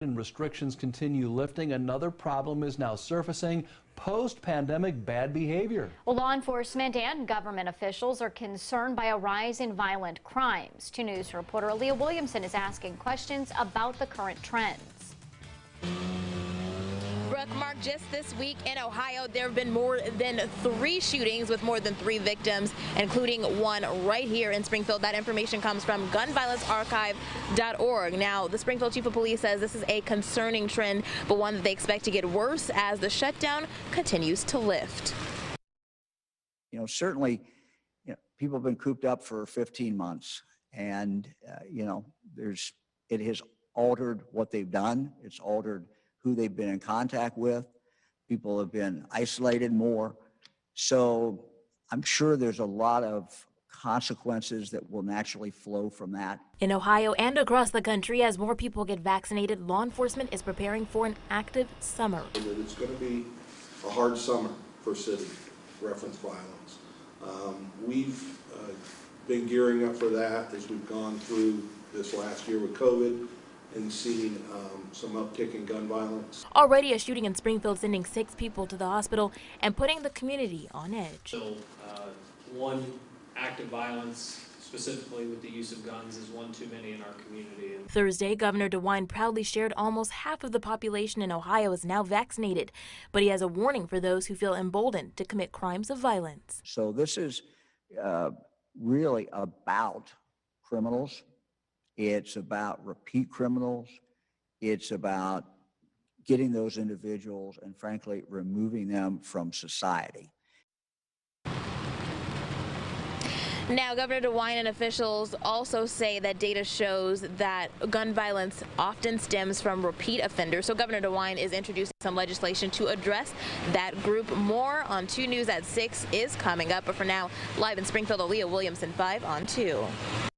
And restrictions continue lifting, another problem is now surfacing: post-pandemic bad behavior. Well, law enforcement and government officials are concerned by a rise in violent crimes. 2 News reporter Aaliyah Williamson is asking questions about the current trends. Brooke, Mark, just this week in Ohio, there have been more than 3 shootings with more than 3 victims, including one right here in Springfield. That information comes from gunviolencearchive.org. Now, the Springfield Chief of Police says this is a concerning trend, but one that they expect to get worse as the shutdown continues to lift. Certainly, people have been cooped up for 15 months, and, it has altered what they've done. It's altered who they've been in contact with. People have been isolated more. So I'm sure there's a lot of consequences that will naturally flow from that. In Ohio and across the country, as more people get vaccinated, law enforcement is preparing for an active summer. It's going to be a hard summer for city reference violence. We've been gearing up for that as we've gone through this last year with COVID and seeing some uptick in gun violence. Already a shooting in Springfield sending 6 people to the hospital and putting the community on edge. So one act of violence, specifically with the use of guns, is one too many in our community. Thursday, Governor DeWine proudly shared almost half of the population in Ohio is now vaccinated, but he has a warning for those who feel emboldened to commit crimes of violence. So this is really about criminals. It's about repeat criminals. It's about getting those individuals and, frankly, removing them from society. Now, Governor DeWine and officials also say that data shows that gun violence often stems from repeat offenders. So Governor DeWine is introducing some legislation to address that group. More on 2 News at 6 is coming up. But for now, live in Springfield, Aaliyah Williamson, 5 on 2.